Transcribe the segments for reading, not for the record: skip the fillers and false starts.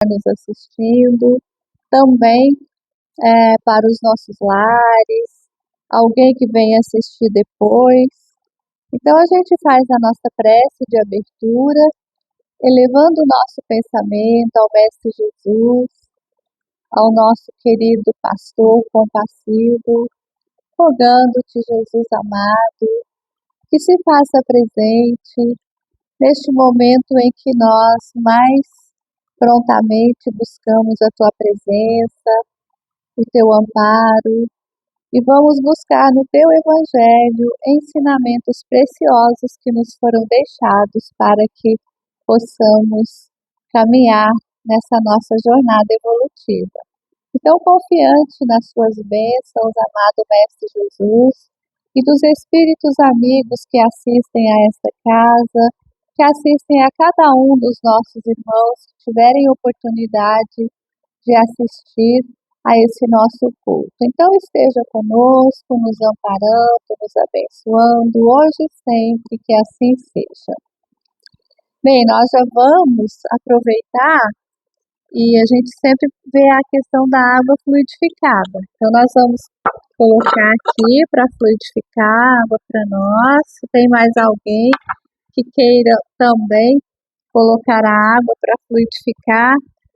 nos assistindo, também para os nossos lares, alguém que vem assistir depois. Então a gente faz a nossa prece de abertura, elevando o nosso pensamento ao Mestre Jesus, ao nosso querido pastor compassivo, rogando-te, Jesus amado, que se faça presente neste momento em que nós mais prontamente buscamos a tua presença, o teu amparo, e vamos buscar no teu Evangelho ensinamentos preciosos que nos foram deixados para que possamos caminhar nessa nossa jornada evolutiva. Então, confiante nas suas bênçãos, amado Mestre Jesus, e dos espíritos amigos que assistem a esta casa, que assistem a cada um dos nossos irmãos que tiverem oportunidade de assistir a esse nosso culto. Então, esteja conosco, nos amparando, nos abençoando, hoje e sempre, que assim seja. Bem, nós já vamos aproveitar e a gente sempre vê a questão da água fluidificada. Então, nós vamos colocar aqui para fluidificar a água para nós. Se tem mais alguém que queira também colocar a água para fluidificar,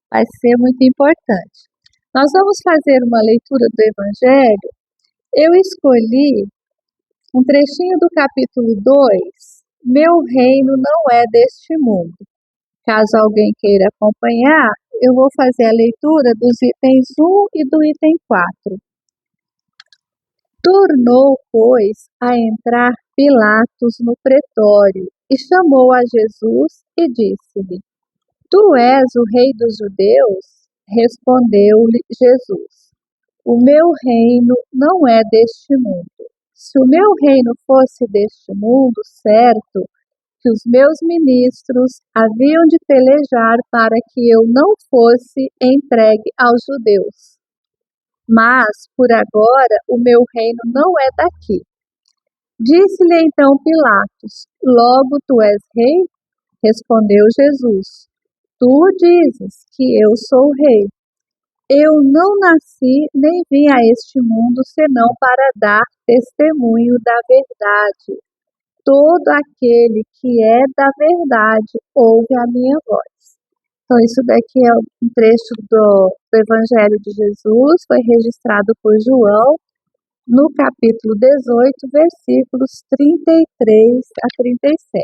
vai ser muito importante. Nós vamos fazer uma leitura do Evangelho. Eu escolhi um trechinho do capítulo 2, Meu reino não é deste mundo. Caso alguém queira acompanhar, eu vou fazer a leitura dos itens 1 e do item 4. Tornou, pois, a entrar Pilatos no pretório e chamou a Jesus e disse-lhe: Tu és o rei dos judeus? Respondeu-lhe Jesus: O meu reino não é deste mundo. Se o meu reino fosse deste mundo, certo que os meus ministros haviam de pelejar para que eu não fosse entregue aos judeus. Mas, por agora, o meu reino não é daqui. Disse-lhe então Pilatos: Logo tu és rei? Respondeu Jesus: Tu dizes que eu sou rei. Eu não nasci nem vim a este mundo senão para dar testemunho da verdade. Todo aquele que é da verdade ouve a minha voz. Então, isso daqui é um trecho do Evangelho de Jesus, foi registrado por João, no capítulo 18, versículos 33 a 37.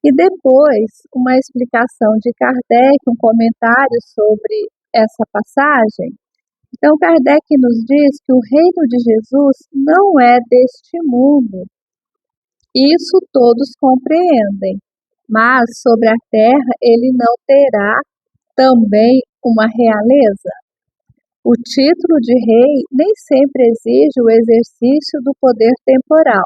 E depois, uma explicação de Kardec, um comentário sobre essa passagem. Então, Kardec nos diz que o reino de Jesus não é deste mundo. Isso todos compreendem, mas sobre a terra ele não terá também uma realeza. O título de rei nem sempre exige o exercício do poder temporal.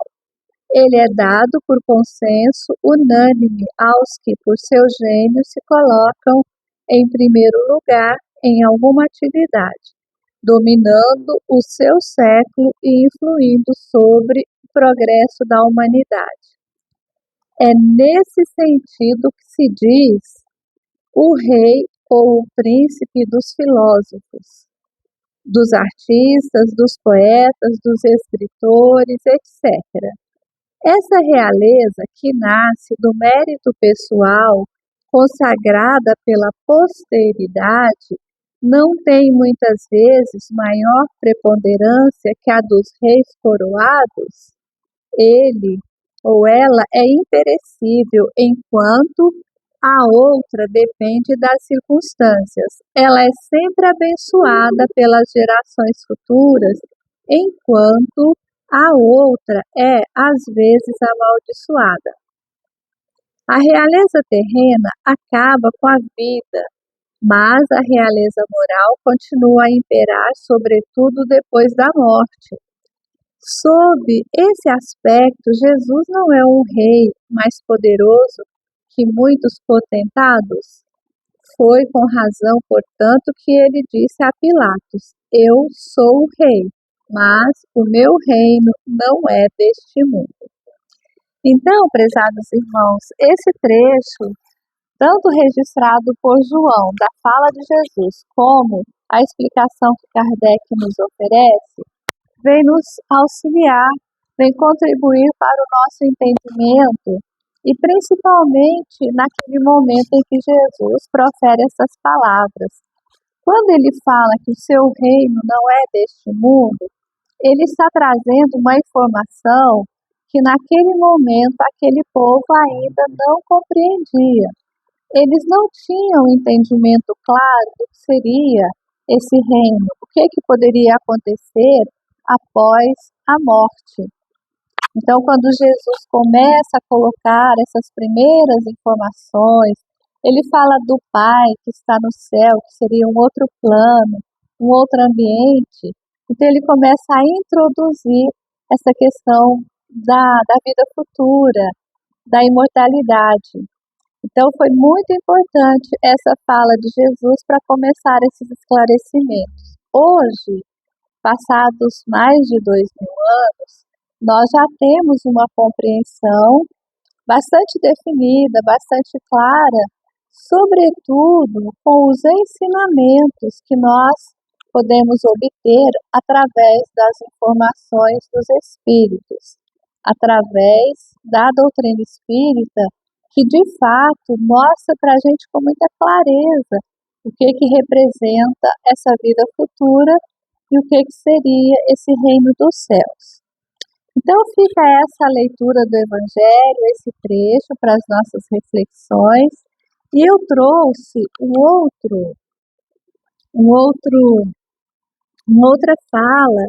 Ele é dado por consenso unânime aos que, por seu gênio, se colocam em primeiro lugar em alguma atividade, dominando o seu século e influindo sobre o progresso da humanidade. É nesse sentido que se diz o rei ou o príncipe dos filósofos, dos artistas, dos poetas, dos escritores, etc. Essa realeza que nasce do mérito pessoal, consagrada pela posteridade, não tem muitas vezes maior preponderância que a dos reis coroados. Ele ou ela é imperecível, enquanto a outra depende das circunstâncias. Ela é sempre abençoada pelas gerações futuras, enquanto a outra é, às vezes, amaldiçoada. A realeza terrena acaba com a vida, mas a realeza moral continua a imperar, sobretudo depois da morte. Sob esse aspecto, Jesus não é um rei mais poderoso que muitos potentados. Foi com razão, portanto, que ele disse a Pilatos: Eu sou o rei, mas o meu reino não é deste mundo. Então, prezados irmãos, esse trecho tanto registrado por João, da fala de Jesus, como a explicação que Kardec nos oferece, vem nos auxiliar, vem contribuir para o nosso entendimento e principalmente naquele momento em que Jesus profere essas palavras. Quando ele fala que o seu reino não é deste mundo, ele está trazendo uma informação que naquele momento aquele povo ainda não compreendia. Eles não tinham um entendimento claro do que seria esse reino, o que poderia acontecer após a morte. Então, quando Jesus começa a colocar essas primeiras informações, ele fala do Pai que está no céu, que seria um outro plano, um outro ambiente. Então, ele começa a introduzir essa questão da vida futura, da imortalidade. Então, foi muito importante essa fala de Jesus para começar esses esclarecimentos. Hoje, passados mais de 2000 anos, nós já temos uma compreensão bastante definida, bastante clara, sobretudo com os ensinamentos que nós podemos obter através das informações dos espíritos, através da doutrina espírita, que de fato mostra para a gente com muita clareza o que representa essa vida futura e o que seria esse reino dos céus. Então fica essa leitura do Evangelho, esse trecho para as nossas reflexões, e eu trouxe uma outra fala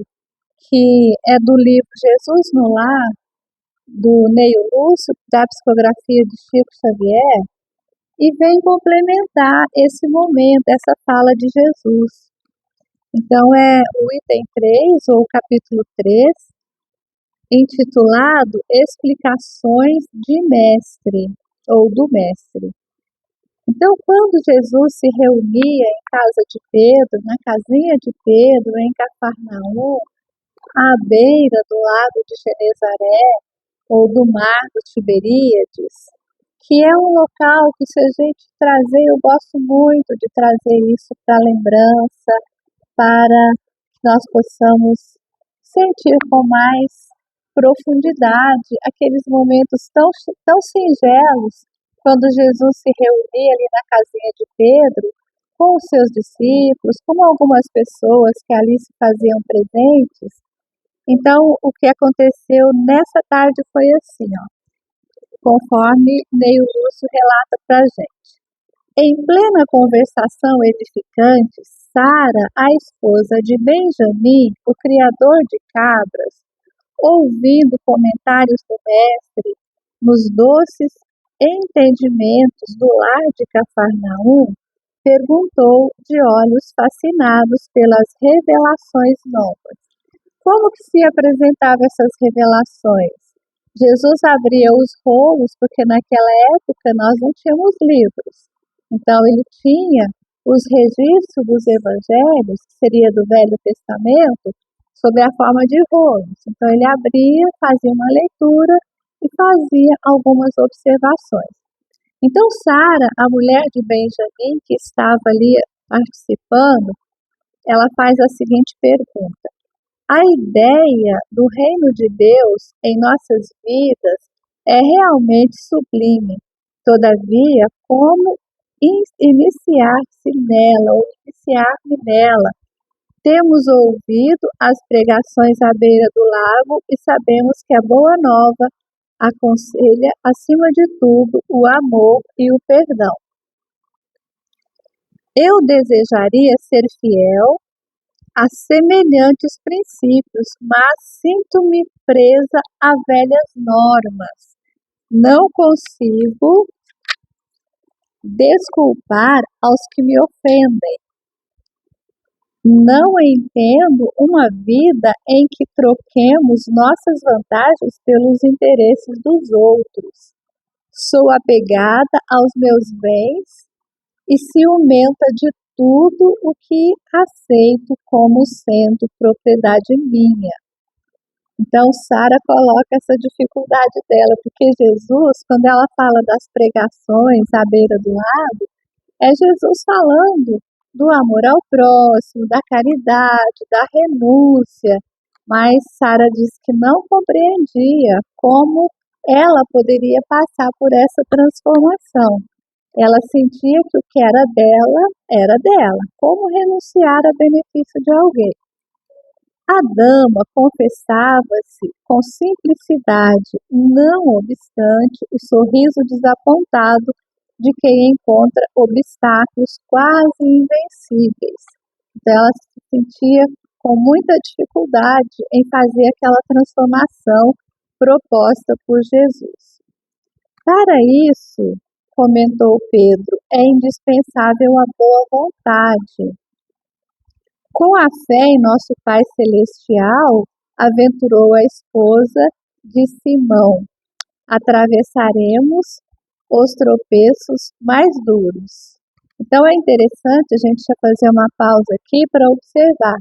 que é do livro Jesus no Lar, do Neio Lúcio, da psicografia de Chico Xavier, e vem complementar esse momento, essa fala de Jesus. Então é o item 3, ou o capítulo 3, intitulado Explicações de Mestre, ou do Mestre. Então, quando Jesus se reunia em casa de Pedro, na casinha de Pedro, em Cafarnaum, à beira do lago de Genezaré, ou do mar do Tiberíades, que é um local que, se a gente trazer, eu gosto muito de trazer isso para a lembrança, para que nós possamos sentir com mais profundidade aqueles momentos tão singelos, quando Jesus se reunia ali na casinha de Pedro, com os seus discípulos, com algumas pessoas que ali se faziam presentes. Então, o que aconteceu nessa tarde foi assim, conforme Neio Lúcio relata para a gente. Em plena conversação edificante, Sara, a esposa de Benjamim, o criador de cabras, ouvindo comentários do mestre nos doces entendimentos do lar de Cafarnaum, perguntou de olhos fascinados pelas revelações novas. Como que se apresentavam essas revelações? Jesus abria os rolos, porque naquela época nós não tínhamos livros. Então ele tinha os registros dos evangelhos, que seria do Velho Testamento, sob a forma de rolos. Então ele abria, fazia uma leitura e fazia algumas observações. Então Sara, a mulher de Benjamim, que estava ali participando, ela faz a seguinte pergunta: a ideia do reino de Deus em nossas vidas é realmente sublime. Todavia, como iniciar-se nela ou iniciar-me nela? Temos ouvido as pregações à beira do lago e sabemos que a Boa Nova aconselha, acima de tudo, o amor e o perdão. Eu desejaria ser fiel a semelhantes princípios, mas sinto-me presa a velhas normas. Não consigo desculpar aos que me ofendem. Não entendo uma vida em que troquemos nossas vantagens pelos interesses dos outros. Sou apegada aos meus bens e ciumenta de tudo o que aceito como sendo propriedade minha. Então, Sara coloca essa dificuldade dela, porque Jesus, quando ela fala das pregações à beira do lago, é Jesus falando do amor ao próximo, da caridade, da renúncia, mas Sara diz que não compreendia como ela poderia passar por essa transformação. Ela sentia que o que era dela. Como renunciar a benefício de alguém? A dama confessava-se com simplicidade, não obstante o sorriso desapontado de quem encontra obstáculos quase invencíveis. Então, ela se sentia com muita dificuldade em fazer aquela transformação proposta por Jesus. Para isso, comentou Pedro, é indispensável a boa vontade. Com a fé em nosso Pai Celestial, aventurou a esposa de Simão, atravessaremos os tropeços mais duros. Então é interessante a gente fazer uma pausa aqui para observar.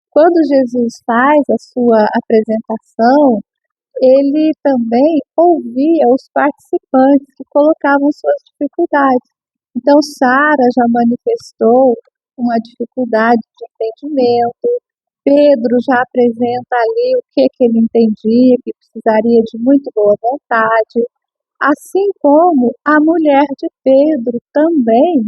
Quando Jesus faz a sua apresentação, ele também ouvia os participantes que colocavam suas dificuldades. Então, Sara já manifestou uma dificuldade de entendimento, Pedro já apresenta ali o que ele entendia, que precisaria de muito boa vontade, assim como a mulher de Pedro também,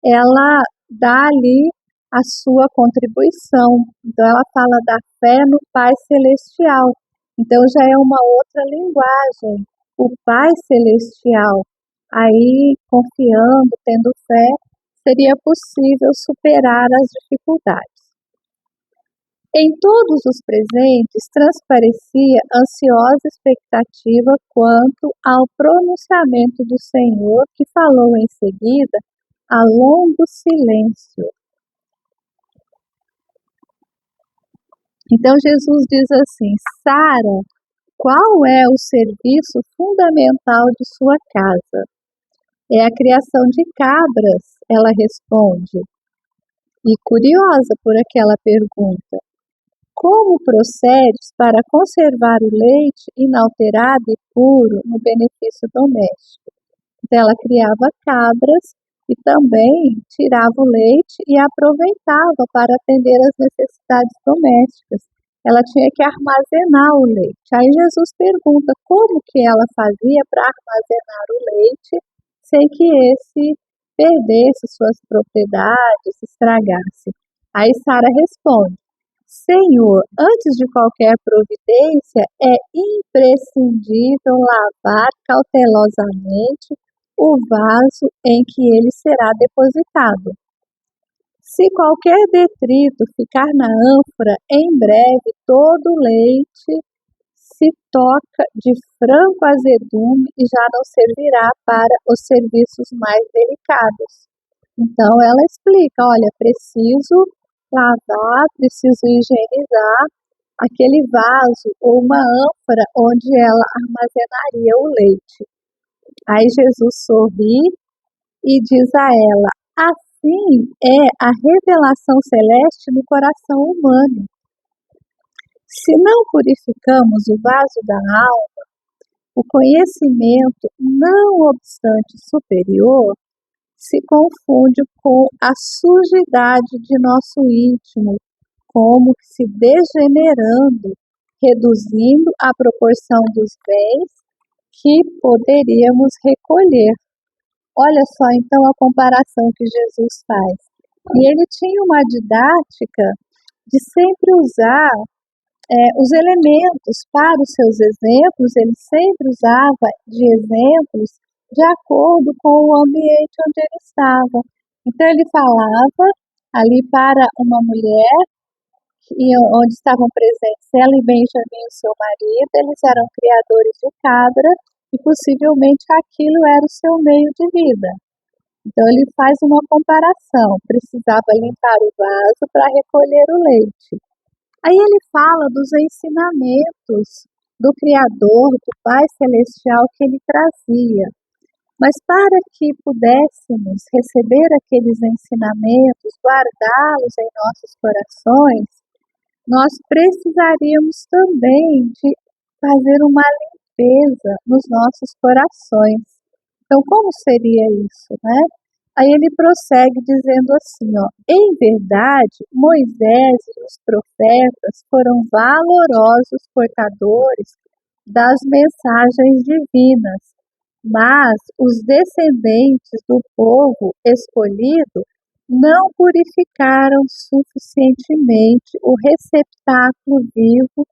ela dá ali a sua contribuição. Então, ela fala da fé no Pai Celestial. Então, já é uma outra linguagem. O Pai Celestial, aí confiando, tendo fé, seria possível superar as dificuldades. Em todos os presentes transparecia ansiosa expectativa quanto ao pronunciamento do Senhor, que falou em seguida a longo silêncio. Então Jesus diz assim: Sara, qual é o serviço fundamental de sua casa? É a criação de cabras, ela responde. E curiosa por aquela pergunta, como procedes para conservar o leite inalterado e puro no benefício doméstico? Então, ela criava cabras e também tirava o leite e aproveitava para atender às necessidades domésticas. Ela tinha que armazenar o leite. Aí Jesus pergunta como que ela fazia para armazenar o leite sem que esse perdesse suas propriedades, estragasse. Aí Sara responde: Senhor, antes de qualquer providência, é imprescindível lavar cautelosamente o vaso em que ele será depositado. Se qualquer detrito ficar na ânfora, em breve todo o leite se toca de franco azedume e já não servirá para os serviços mais delicados. Então ela explica, olha, preciso lavar, preciso higienizar aquele vaso ou uma ânfora onde ela armazenaria o leite. Aí Jesus sorri e diz a ela: assim é a revelação celeste no coração humano. Se não purificamos o vaso da alma, o conhecimento, não obstante superior, se confunde com a sujidade de nosso íntimo, como que se degenerando, reduzindo a proporção dos bens que poderíamos recolher. Olha só então a comparação que Jesus faz. E ele tinha uma didática de sempre usar os elementos para os seus exemplos, ele sempre usava de exemplos de acordo com o ambiente onde ele estava. Então ele falava ali para uma mulher onde estavam presentes ela e Benjamim, seu marido, eles eram criadores de cabra e possivelmente aquilo era o seu meio de vida. Então ele faz uma comparação, precisava limpar o vaso para recolher o leite. Aí ele fala dos ensinamentos do Criador, do Pai Celestial que ele trazia. Mas para que pudéssemos receber aqueles ensinamentos, guardá-los em nossos corações, nós precisaríamos também de fazer uma limpeza nos nossos corações. Então, como seria isso, né? Aí ele prossegue dizendo assim, ó, em verdade, Moisés e os profetas foram valorosos portadores das mensagens divinas, mas os descendentes do povo escolhido não purificaram suficientemente o receptáculo vivo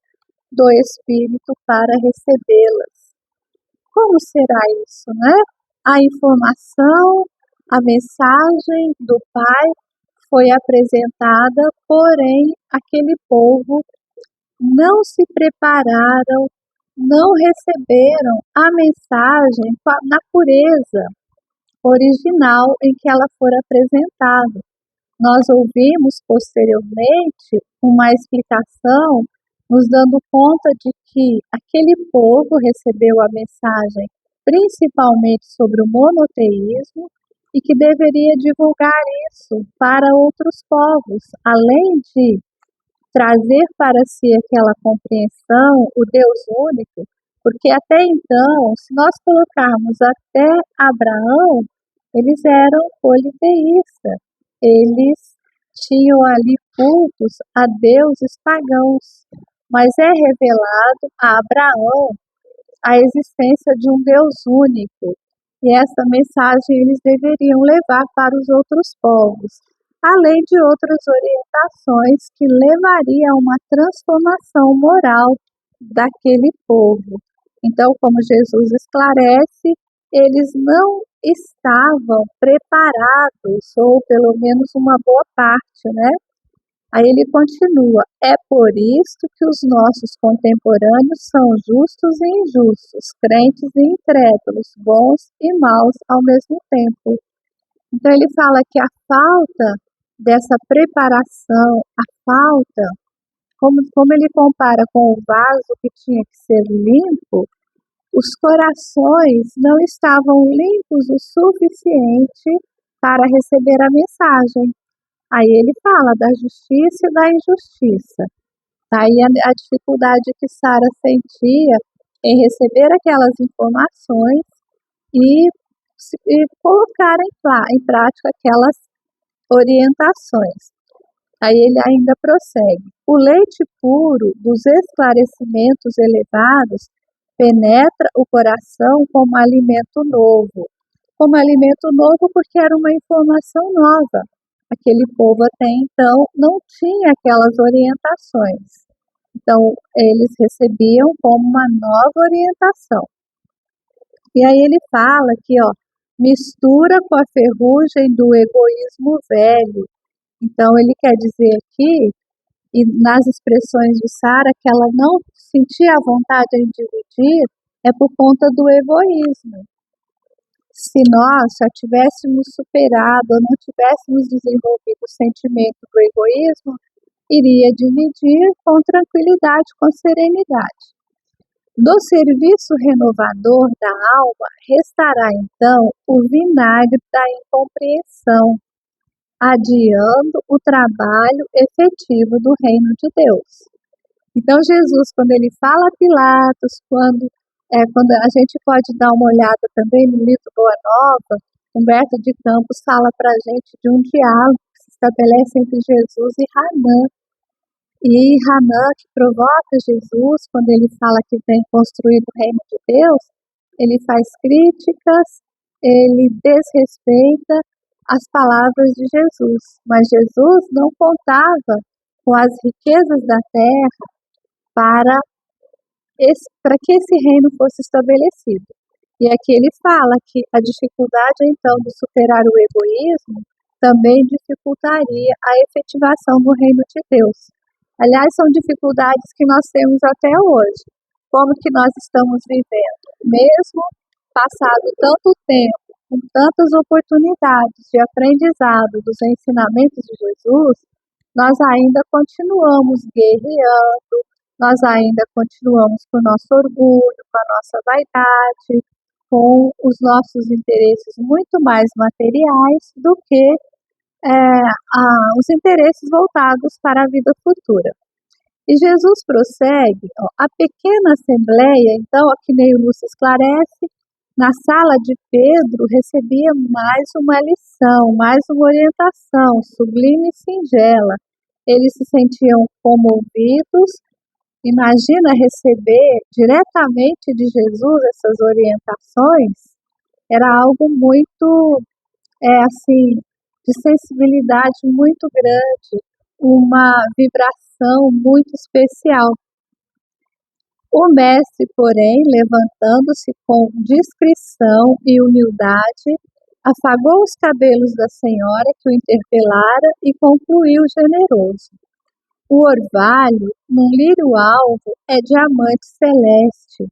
do Espírito para recebê-las. Como será isso, né? A informação, a mensagem do Pai foi apresentada, porém aquele povo não se prepararam, não receberam a mensagem na pureza original em que ela for apresentada. Nós ouvimos posteriormente uma explicação nos dando conta de que aquele povo recebeu a mensagem principalmente sobre o monoteísmo e que deveria divulgar isso para outros povos, além de trazer para si aquela compreensão, o Deus único, porque até então, se nós colocarmos até Abraão, eles eram politeístas, eles tinham ali cultos a deuses pagãos, mas é revelado a Abraão a existência de um Deus único, e essa mensagem eles deveriam levar para os outros povos, além de outras orientações que levariam a uma transformação moral daquele povo. Então, como Jesus esclarece, eles não estavam preparados, ou pelo menos uma boa parte, né? Aí ele continua, é por isso que os nossos contemporâneos são justos e injustos, crentes e incrédulos, bons e maus ao mesmo tempo. Então ele fala que a falta dessa preparação, a falta, como ele compara com o vaso que tinha que ser limpo, os corações não estavam limpos o suficiente para receber a mensagem. Aí ele fala da justiça e da injustiça. Aí a dificuldade que Sara sentia em receber aquelas informações e colocar em prática aquelas orientações. Aí ele ainda prossegue. O leite puro dos esclarecimentos elevados penetra o coração como alimento novo. Como alimento novo porque era uma informação nova. Aquele povo até então não tinha aquelas orientações. Então, eles recebiam como uma nova orientação. E aí ele fala que, ó, mistura com a ferrugem do egoísmo velho. Então, ele quer dizer aqui, e nas expressões de Sara, que ela não sentia a vontade em dividir, é por conta do egoísmo. Se nós já tivéssemos superado ou não tivéssemos desenvolvido o sentimento do egoísmo, iria dividir com tranquilidade, com serenidade. Do serviço renovador da alma restará então o vinagre da incompreensão, adiando o trabalho efetivo do reino de Deus. Então Jesus, quando ele fala a Pilatos, quando a gente pode dar uma olhada também no livro Boa Nova, Humberto de Campos fala para a gente de um diálogo que se estabelece entre Jesus e Hanã. E Hanã, que provoca Jesus, quando ele fala que vem construir o reino de Deus, ele faz críticas, ele desrespeita as palavras de Jesus. Mas Jesus não contava com as riquezas da terra para que esse reino fosse estabelecido. E aqui ele fala que a dificuldade, então, de superar o egoísmo também dificultaria a efetivação do reino de Deus. Aliás, são dificuldades que nós temos até hoje. Como que nós estamos vivendo? Mesmo passado tanto tempo, com tantas oportunidades de aprendizado dos ensinamentos de Jesus, nós ainda continuamos guerreando, nós ainda continuamos com o nosso orgulho, com a nossa vaidade, com os nossos interesses muito mais materiais do que os interesses voltados para a vida futura. E Jesus prossegue, ó, a pequena assembleia, então, aqui meio Lúcio esclarece, na sala de Pedro recebia mais uma lição, mais uma orientação sublime e singela. Eles se sentiam comovidos. Imagina receber diretamente de Jesus essas orientações, era algo muito, assim, de sensibilidade muito grande, uma vibração muito especial. O mestre, porém, levantando-se com discrição e humildade, afagou os cabelos da senhora que o interpelara e concluiu generoso. O orvalho, num lírio-alvo, é diamante celeste,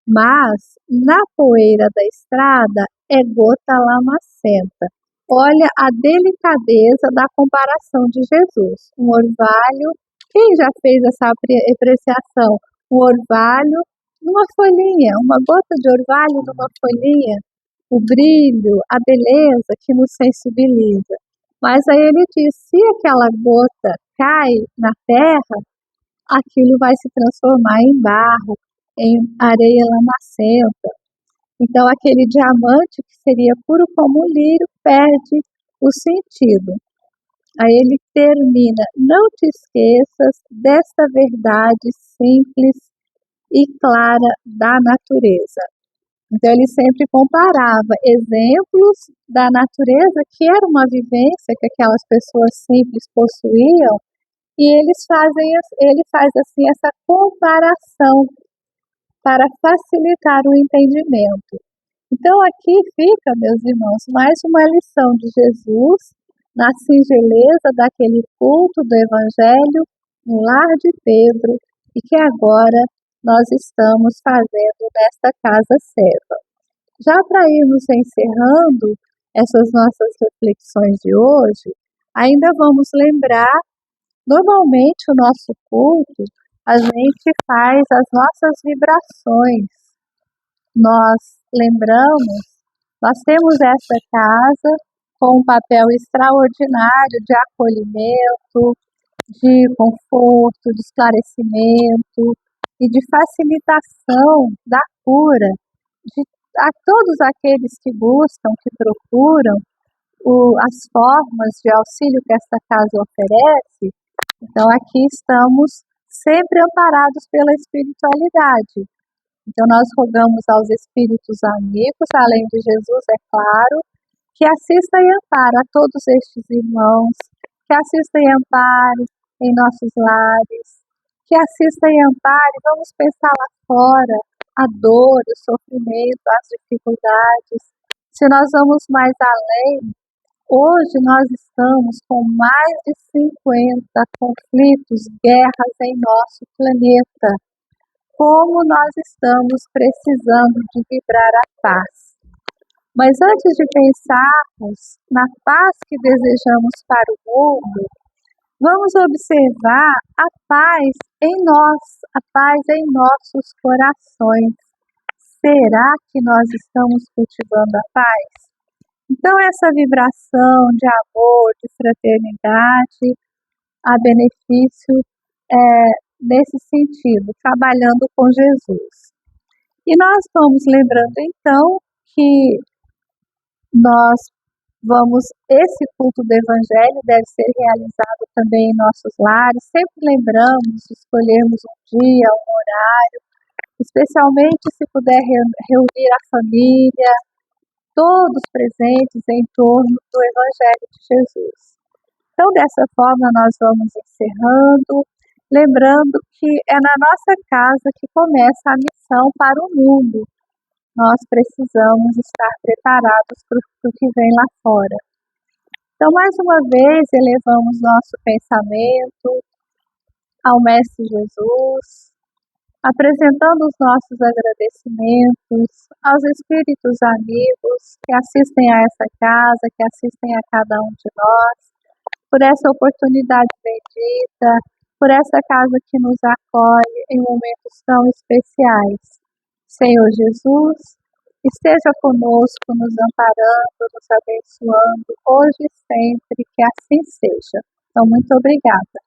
mas na poeira da estrada é gota lamacenta. Olha a delicadeza da comparação de Jesus. Um orvalho, quem já fez essa apreciação? Um orvalho numa folhinha, uma gota de orvalho numa folhinha, o brilho, a beleza que nos sensibiliza. Mas aí ele diz, se aquela gota cai na terra, aquilo vai se transformar em barro, em areia lamacenta. Então, aquele diamante que seria puro como um lírio perde o sentido. Aí ele termina, não te esqueças desta verdade simples e clara da natureza. Então, ele sempre comparava exemplos da natureza, que era uma vivência que aquelas pessoas simples possuíam, e ele faz assim essa comparação para facilitar o entendimento. Então aqui fica, meus irmãos, mais uma lição de Jesus na singeleza daquele culto do Evangelho no lar de Pedro e que agora nós estamos fazendo nesta casa serva. Já para irmos encerrando essas nossas reflexões de hoje, ainda vamos lembrar, normalmente o nosso culto, a gente faz as nossas vibrações. Nós lembramos, nós temos essa casa com um papel extraordinário de acolhimento, de conforto, de esclarecimento e de facilitação da cura a todos aqueles que buscam, que procuram as formas de auxílio que esta casa oferece. Então aqui estamos sempre amparados pela espiritualidade. Então, nós rogamos aos espíritos amigos, além de Jesus, é claro, que assista e ampare a todos estes irmãos, que assista e ampare em nossos lares, que assista e ampare, vamos pensar lá fora, a dor, o sofrimento, as dificuldades. Se nós vamos mais além, hoje nós estamos com mais de 50 conflitos, guerras em nosso planeta. Como nós estamos precisando de vibrar a paz. Mas antes de pensarmos na paz que desejamos para o mundo, vamos observar a paz em nós, a paz em nossos corações. Será que nós estamos cultivando a paz? Então, essa vibração de amor, de fraternidade, a benefício nesse sentido, trabalhando com Jesus. E nós vamos lembrando então que esse culto do Evangelho deve ser realizado também em nossos lares, sempre lembramos de escolhermos um dia, um horário, especialmente se puder reunir a família, todos presentes em torno do Evangelho de Jesus. Então, dessa forma, nós vamos encerrando, lembrando que é na nossa casa que começa a missão para o mundo. Nós precisamos estar preparados para o que vem lá fora. Então, mais uma vez, elevamos nosso pensamento ao Mestre Jesus, apresentando os nossos agradecimentos aos espíritos amigos que assistem a essa casa, que assistem a cada um de nós, por essa oportunidade bendita, por essa casa que nos acolhe em momentos tão especiais. Senhor Jesus, esteja conosco, nos amparando, nos abençoando, hoje e sempre, que assim seja. Então, muito obrigada.